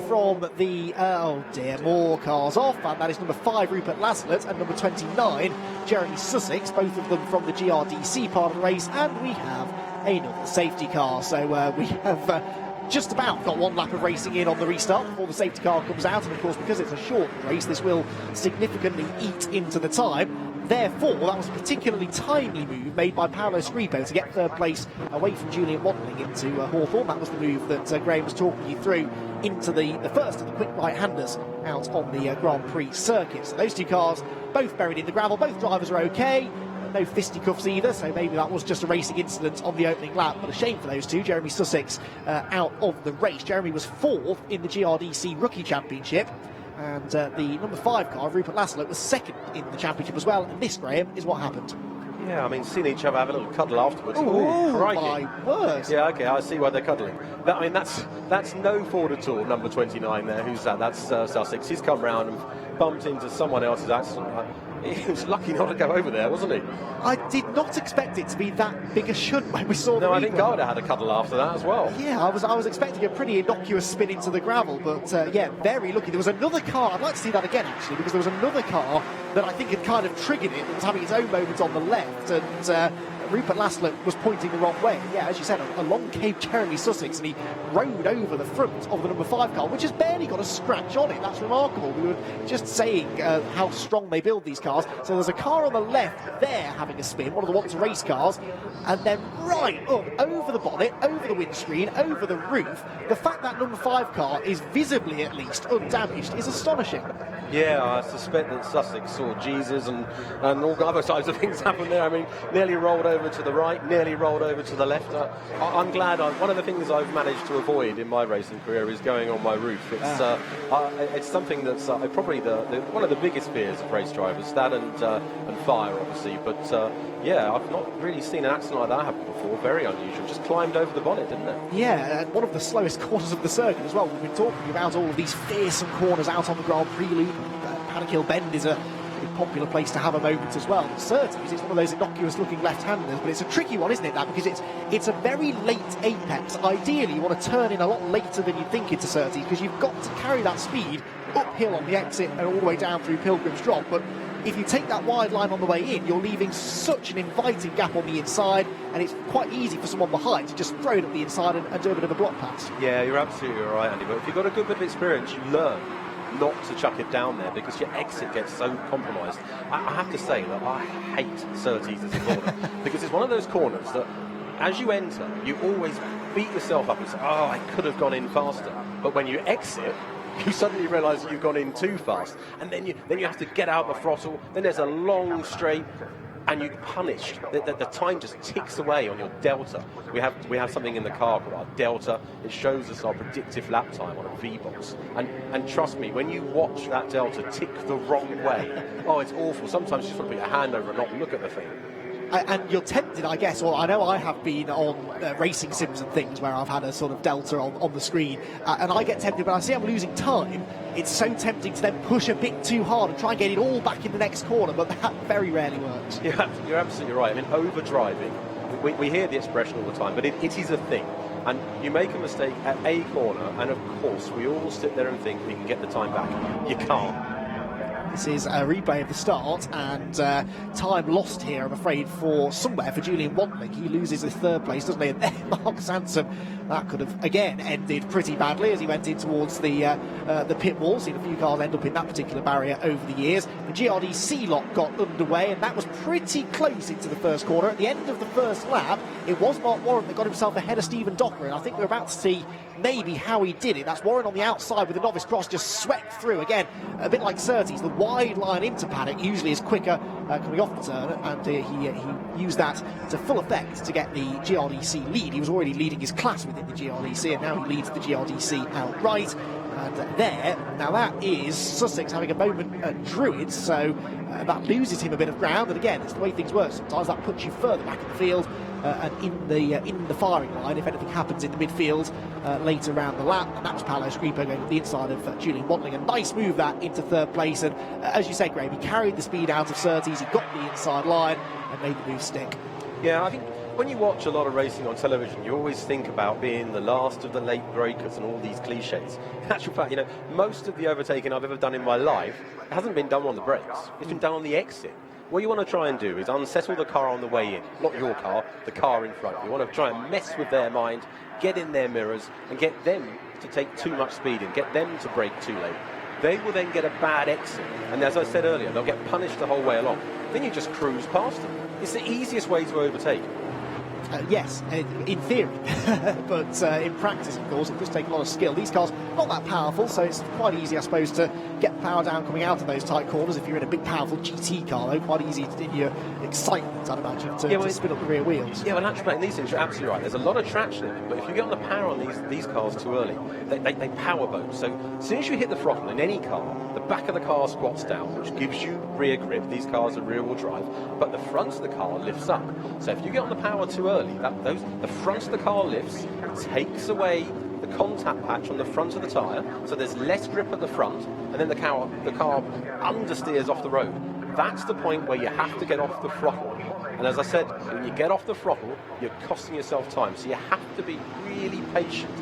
S1: from the, oh dear, more cars off. And that is number 5, Rupert Laslett, and number 29, Jeremy Sussex, both of them from the GRDC part of the race. And we have another safety car, so we have just about got one lap of racing in on the restart before the safety car comes out, and of course because it's a short race this will significantly eat into the time. Therefore, that was a particularly timely move made by Paolo Scribo to get third place away from Julian Wantling into Hawthorne. That was the move that Graham was talking you through into the first of the quick right-handers out on the Grand Prix circuit. So those two cars both buried in the gravel, both drivers are okay. No fisticuffs either, so maybe that was just a racing incident on the opening lap, but a shame for those two. Jeremy Sussex out of the race. Jeremy was 4th in the GRDC Rookie Championship, and the number 5 car, Rupert Laslett, was 2nd in the championship as well, and this, Graham, is what happened. Yeah,
S2: I mean, seeing each other have a little cuddle afterwards.
S1: Oh, my word.
S2: Yeah, okay, I see why they're cuddling. That's no Ford at all, number 29 there. Who's that? That's Sussex. He's come round and bumped into someone else's accident. He was lucky not to go over there, wasn't he?
S1: I did not expect it to be that big a shunt when we saw
S2: No, I think Garda had a cuddle after that as well.
S1: Yeah, I was expecting a pretty innocuous spin into the gravel, but yeah, very lucky. There was another car, I'd like to see that again actually, because there was another car that I think had kind of triggered it, that was having its own moment on the left, and Rupert Laszlo was pointing the wrong way. Yeah, as you said, along came Jeremy Sussex, and he rode over the front of the number 5 car, which has barely got a scratch on it. That's remarkable. We were just saying how strong they build these cars. So there's a car on the left there having a spin, one of the Want to Race cars, and then right up over the bonnet, over the windscreen, over the roof. The fact that number 5 car is visibly, at least, undamaged is astonishing.
S2: Yeah, I suspect that Sussex saw Jesus and all other types of things happen there. I mean, nearly rolled over to the right, nearly rolled over to the left. I'm glad. One of the things I've managed to avoid in my racing career is going on my roof. It's something that's probably one of the biggest fears of race drivers, that and fire, obviously. But yeah, I've not really seen an accident like that happen before. Very unusual. Just climbed over the bonnet, didn't it?
S1: Yeah, and one of the slowest corners of the circuit as well. We've been talking about all of these fearsome corners out on the Grand Prix loop. Paddock Hill Bend is a popular place to have a moment as well. Surtees, it's one of those innocuous-looking left-handers, but it's a tricky one, isn't it, that? Because it's a very late apex. Ideally, you want to turn in a lot later than you think into Surtees, because you've got to carry that speed uphill on the exit and all the way down through Pilgrim's Drop. But if you take that wide line on the way in, you're leaving such an inviting gap on the inside, and it's quite easy for someone behind to just throw it up the inside and do a bit of a block pass.
S2: Yeah, you're absolutely right, Andy. But if you've got a good bit of experience, you learn not to chuck it down there because your exit gets so compromised. I have to say that I hate Surtees as a corner because it's one of those corners that as you enter, you always beat yourself up and say, oh, I could have gone in faster. But when you exit, you suddenly realise that you've gone in too fast. And then you have to get out the throttle. Then there's a long straight and you're punished. The time just ticks away on your delta. We have something in the car called our delta. It shows us our predictive lap time on a V-box. And trust me, when you watch that delta tick the wrong way, oh, it's awful. Sometimes you just want to put your hand over and not look at the thing.
S1: And you're tempted, I guess, or I know I have been on racing sims and things where I've had a sort of delta on the screen, and I get tempted, but I see I'm losing time. It's so tempting to then push a bit too hard and try and get it all back in the next corner, but that very rarely works.
S2: Yeah, you're absolutely right. I mean, overdriving, we hear the expression all the time, but it is a thing. And you make a mistake at a corner, and of course, we all sit there and think we can get the time back. You can't.
S1: This is a replay of the start, and time lost here, I'm afraid, for Julian Wantling. He loses his third place, doesn't he? And then Mark Sansom, that could have, again, ended pretty badly as he went in towards the pit wall. Seen a few cars end up in that particular barrier over the years. The GRDC lot got underway, and that was pretty close into the first corner. At the end of the first lap, it was Mark Warren that got himself ahead of Stephen Docker, and I think we're about to see maybe how he did it. That's Warren on the outside with the novice cross just swept through. Again, a bit like Surtees, the wide line into paddock usually is quicker coming off the turn, and he used that to full effect to get the GRDC lead. He was already leading his class within the GRDC, and now he leads the GRDC outright. And now that is Sussex having a moment at Druids, so that loses him a bit of ground. And again, it's the way things work. Sometimes that puts you further back in the field and in the firing line if anything happens in the midfield later around the lap. And that was Paolo Scripo going to the inside of Julian Wantling. A nice move that into third place. And as you say, Graham, he carried the speed out of Surtees. He got the inside line and made the move stick.
S2: Yeah, I think when you watch a lot of racing on television, you always think about being the last of the late breakers and all these cliches. In actual fact, most of the overtaking I've ever done in my life hasn't been done on the brakes. It's been done on the exit. What you want to try and do is unsettle the car on the way in, not your car, the car in front. You want to try and mess with their mind, get in their mirrors, and get them to take too much speed and get them to brake too late. They will then get a bad exit, and as I said earlier, they'll get punished the whole way along. Then you just cruise past them. It's the easiest way to overtake.
S1: Yes, in theory, but in practice, of course, it does take a lot of skill. These cars not that powerful, so it's quite easy, I suppose, to get power down coming out of those tight corners. If you're in a big, powerful GT car, though, quite easy in your excitement, I'd imagine, to spin up the rear wheels.
S2: Yeah, well, actually, in these things, you're absolutely right. There's a lot of traction in it, but if you get on the power on these cars too early, they power boat. So as soon as you hit the throttle in any car, the back of the car squats down, which gives you rear grip. These cars are rear-wheel drive, but the front of the car lifts up. So if you get on the power too early, the front of the car lifts, takes away the contact patch on the front of the tyre, so there's less grip at the front, and then the car understeers off the road. That's the point where you have to get off the throttle. And as I said, when you get off the throttle, you're costing yourself time. So you have to be really patient.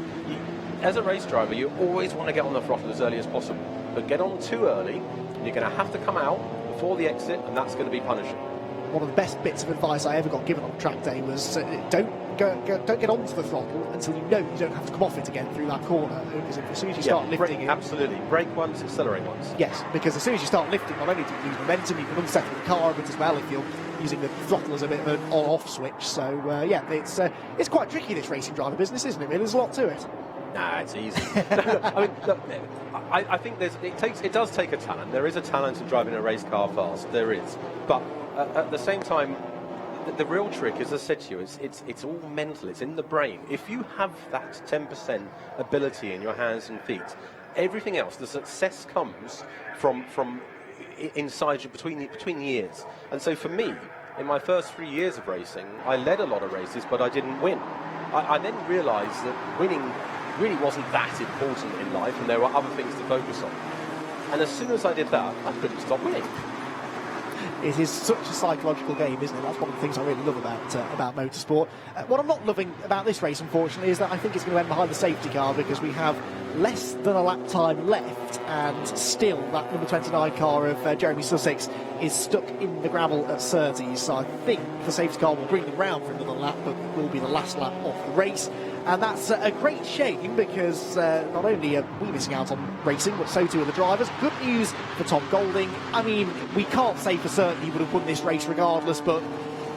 S2: As a race driver, you always want to get on the throttle as early as possible. But get on too early, and you're going to have to come out before the exit, and that's going to be punishing.
S1: one of the best bits of advice I ever got given on track day was don't get onto the throttle until you know you don't have to come off it again through that corner. Because as soon as you start lifting it...
S2: Absolutely. Brake once, accelerate once.
S1: Yes, because as soon as you start lifting, not only do you lose momentum, you can unsettle the car a bit as well if you're using the throttle as a bit of an on-off switch. So, it's quite tricky, this racing driver business, isn't it? There's a lot to it.
S2: Nah, it's easy. I mean, look, I think it does take a talent. There is a talent in driving a race car fast. There is. But at the same time, the real trick, as I said to you, it's all mental. It's in the brain. If you have that 10% ability in your hands and feet, everything else, the success comes from inside you between years. And so for me, in my first 3 years of racing, I led a lot of races, but I didn't win. I then realised that winning really wasn't that important in life, and there were other things to focus on. And as soon as I did that, I couldn't stop winning.
S1: It is such a psychological game, isn't it? That's one of the things I really love about motorsport. What I'm not loving about this race, unfortunately, is that I think it's going to end behind the safety car, because we have less than a lap time left, and still that number 29 car of Jeremy Sussex is stuck in the gravel at Surtees. So I think the safety car will bring them round for another lap, but it will be the last lap of the race. And that's a great shame, because not only are we missing out on racing, but so too are the drivers. Good news for Tom Golding. I mean, we can't say for certain he would have won this race regardless, but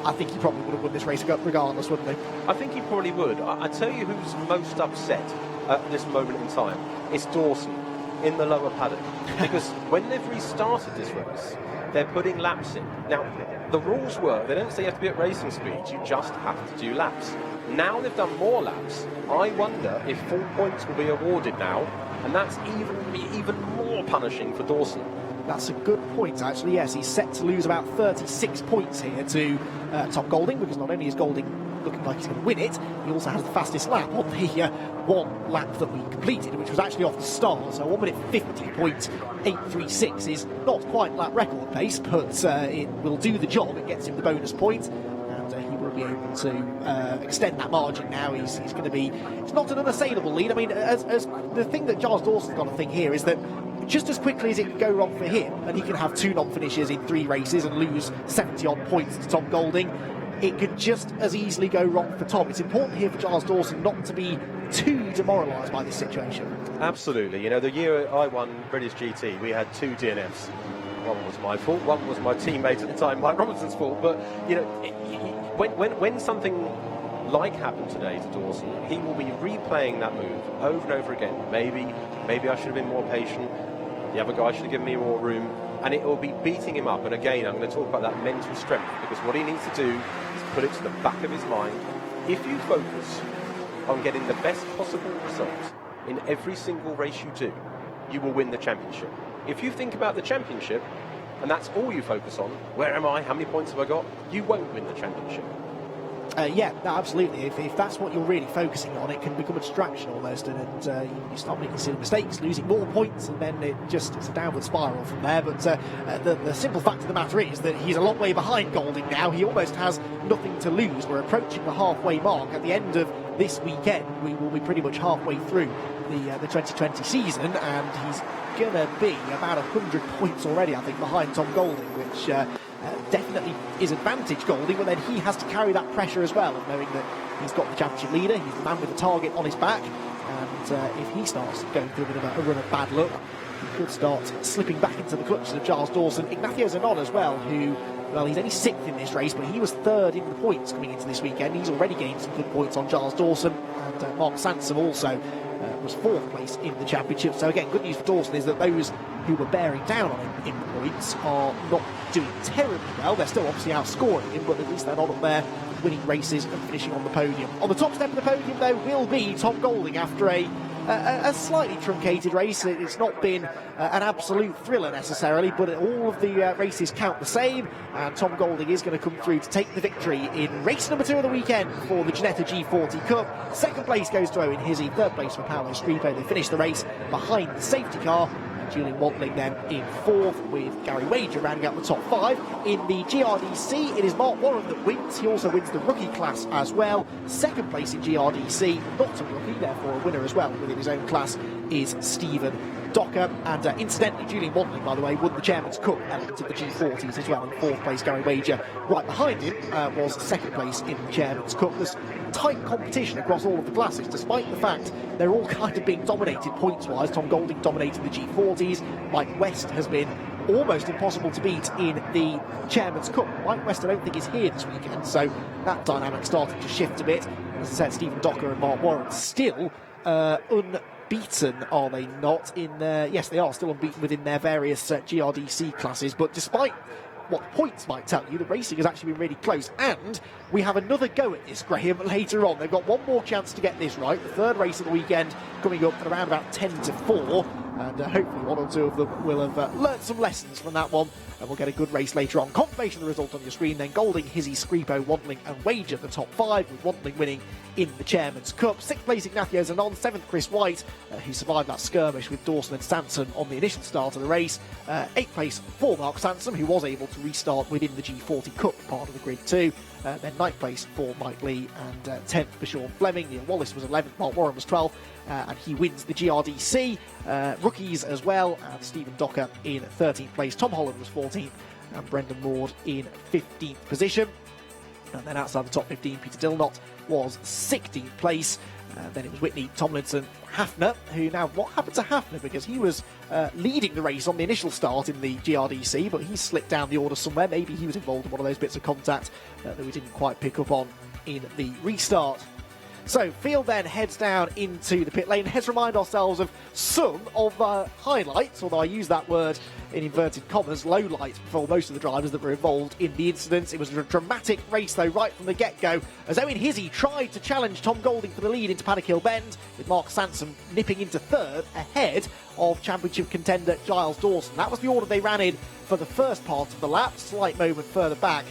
S1: I think he probably would have won this race regardless, wouldn't he?
S2: I think he probably would. I tell you who's most upset at this moment in time. It's Dawson in the lower paddock. Because when they've restarted this race, they're putting laps in. Now, the rules work. They don't say you have to be at racing speed. You just have to do laps. Now they've done more laps. I wonder if 4 points will be awarded now, and that's even more punishing for Dawson.
S1: That's a good point, actually. Yes, he's set to lose about 36 points here to Tom Golding, because not only is Golding looking like he's going to win it, he also has the fastest lap on the one lap that we completed, which was actually off the start. So 1 minute 50.836 is not quite lap record pace, but it will do the job. It gets him the bonus point, and he will be able to extend that margin now. He's going to be... It's not an unassailable lead. I mean, as the thing that Giles Dawson's got to think here is that just as quickly as it can go wrong for him, and he can have 2 non-finishes in 3 races and lose 70-odd points to Tom Golding, it could just as easily go wrong for Tom. It's important here for Giles Dawson not to be too demoralised by this situation.
S2: Absolutely. You know, the year I won British GT, we had 2 DNFs. One was my fault, one was my teammate at the time, Mike Robinson's fault. But, you know, when something like happened today to Dawson, he will be replaying that move over and over again. Maybe I should have been more patient. The other guy should have given me more room. And it will be beating him up. And again, I'm going to talk about that mental strength, because what he needs to do is put it to the back of his mind. If you focus on getting the best possible result in every single race you do, you will win the championship. If you think about the championship, and that's all you focus on, where am I, how many points have I got, you won't win the championship.
S1: Yeah, no, absolutely. If that's what you're really focusing on, it can become a distraction almost, and you start making silly mistakes, losing more points, and then it's a downward spiral from there. But the simple fact of the matter is that he's a long way behind Golding now. He almost has nothing to lose. We're approaching the halfway mark. At the end of this weekend, we will be pretty much halfway through the 2020 season, and he's going to be about 100 points already, I think, behind Tom Golding, which definitely is advantage Golding, but then he has to carry that pressure as well, of knowing that he's got the championship leader, he's the man with the target on his back, and if he starts going through a bit of a run of bad luck, he could start slipping back into the clutches of Giles Dawson. Ignacio Zanon as well, who, well, he's only 6th in this race, but he was 3rd in the points coming into this weekend. He's already gained some good points on Giles Dawson, and Mark Sansom also was 4th place in the championship. So again, good news for Dawson is that those who were bearing down on him in points are not doing terribly well. They're still obviously outscoring him, but at least they're not up there winning races and finishing on the podium. On the top step of the podium, though, will be Tom Golding after a slightly truncated race. It's not been an absolute thriller necessarily, but all of the races count the same, and Tom Golding is going to come through to take the victory in race number 2 of the weekend for the Ginetta G40 Cup. 2nd place goes to Owen Hizzy, 3rd place for Paolo Scripo. They finished the race behind the safety car. Julian Wantling then in 4th, with Gary Wager rounding out the top 5. In the GRDC, it is Mark Warren that wins. He also wins the rookie class as well. 2nd place in GRDC, not a rookie, therefore a winner as well within his own class, is Stephen Docker, and incidentally, Julian Wandling, by the way, won the Chairman's Cup element of the G40s as well, and 4th place Gary Wager. Right behind him was 2nd place in the Chairman's Cup. There's tight competition across all of the classes, despite the fact they're all kind of being dominated points-wise. Tom Golding dominating the G40s. Mike West has been almost impossible to beat in the Chairman's Cup. Mike West, I don't think, is here this weekend, so that dynamic started to shift a bit. As I said, Stephen Docker and Mark Warren still unbeaten, are they not? Yes, they are still unbeaten within their various GRDC classes, but despite what points might tell you, the racing has actually been really close, and we have another go at this, Graham, later on. They've got one more chance to get this right. The 3rd race of the weekend coming up at around about 10 to 4, and hopefully one or two of them will have learnt some lessons from that one, and we'll get a good race later on. Confirmation of the result on your screen then: Golding, Hizzy, Scripo, Wandling and Wager the top 5, with Wandling winning in the Chairman's Cup. 6th place Ignacio Zanon, 7th Chris White, who survived that skirmish with Dawson and Sanson on the initial start of the race. 8th place for Mark Sanson, who was able to restart within the G40 Cup part of the grid too. Then 9th place for Mike Lee, and 10th for Sean Fleming. Neil Wallace was 11th, Mark Warren was 12th, and he wins the GRDC. Rookies as well, and Stephen Docker in 13th place. Tom Holland was 14th, and Brendan Maud in 15th position. And then outside the top 15, Peter Dillnott was 16th place. Then it was Whitney, Tomlinson, Hafner, who now, what happened to Hafner? Because he was leading the race on the initial start in the GRDC, but he slipped down the order somewhere. Maybe he was involved in one of those bits of contact that we didn't quite pick up on in the restart. So, field then heads down into the pit lane. Let's remind ourselves of some of the highlights, although I use that word in inverted commas, low lights, for most of the drivers that were involved in the incidents. It was a dramatic race, though, right from the get-go, as Owen Hizzy tried to challenge Tom Golding for the lead into Paddock Hill Bend, with Mark Sanson nipping into 3rd ahead of championship contender Giles Dawson. That was the order they ran in for the first part of the lap. Slight moment further back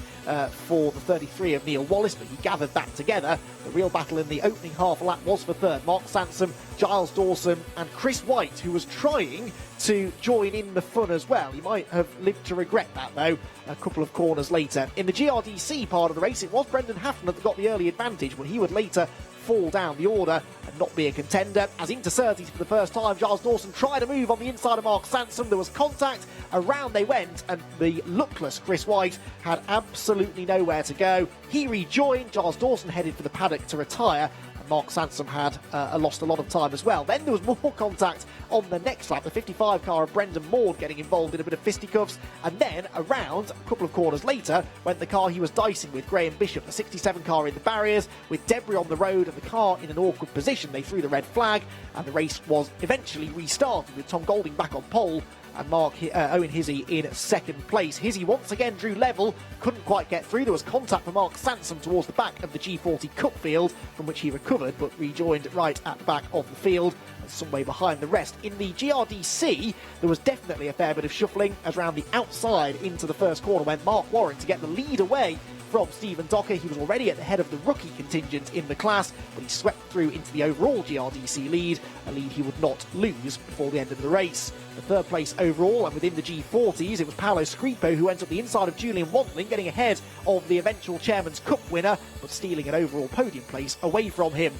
S1: for the 33 of Neil Wallace, but he gathered that together. The real battle in the opening half lap was for 3rd. Mark Sanson, Giles Dawson and Chris White, who was trying to join in the fun as well. He might have lived to regret that, though, a couple of corners later. In the GRDC part of the race, it was Brendan Hafner that got the early advantage, but he would later fall down the order and not be a contender. As into 30s for the first time, Giles Dawson tried a move on the inside of Mark Sanson. There was contact, around they went, and the luckless Chris White had absolutely nowhere to go. He rejoined. Giles Dawson headed for the paddock to retire, and Mark Sanson had lost a lot of time as well. Then there was more contact on the next lap, the 55 car of Brendan Maud getting involved in a bit of fisticuffs, and then around a couple of corners later went the car he was dicing with, Graham Bishop, the 67 car in the barriers with debris on the road and the car in an awkward position. They threw the red flag, and the race was eventually restarted with Tom Golding back on pole and Owen Hizzy in 2nd place. Hizzy once again drew level, couldn't quite get through. There was contact from Mark Sanson towards the back of the G40 Cup field, from which he recovered but rejoined right at the back of the field and some way behind the rest. In the GRDC, there was definitely a fair bit of shuffling, as round the outside into the first corner went Mark Warren to get the lead away from Stephen Docker. He was already at the head of the rookie contingent in the class, but he swept through into the overall GRDC lead, a lead he would not lose before the end of the race. The 3rd place overall, and within the G40s, it was Paolo Scripo who went up the inside of Julian Wandling, getting ahead of the eventual Chairman's Cup winner, but stealing an overall podium place away from him.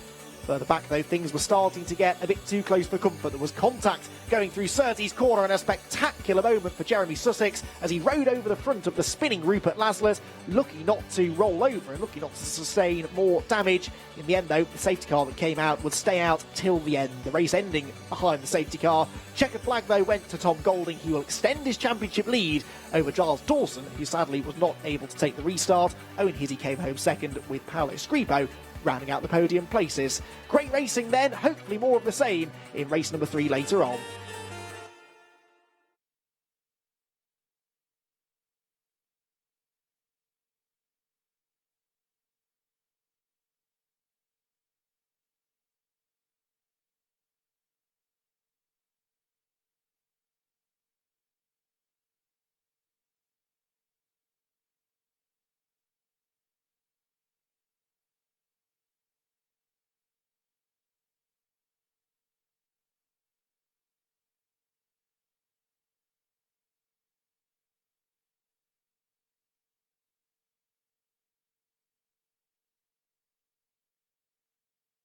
S1: Further back, though, things were starting to get a bit too close for comfort. There was contact going through Surtees corner, and a spectacular moment for Jeremy Sussex as he rode over the front of the spinning Rupert Laszlo, lucky not to roll over and lucky not to sustain more damage. In the end, though, the safety car that came out would stay out till the end, the race ending behind the safety car. Checkered flag, though, went to Tom Golding. He will extend his championship lead over Giles Dawson, who sadly was not able to take the restart. Owen Hizzy came home 2nd, with Paolo Scripo rounding out the podium places. Great racing then, hopefully more of the same in race number 3 later on.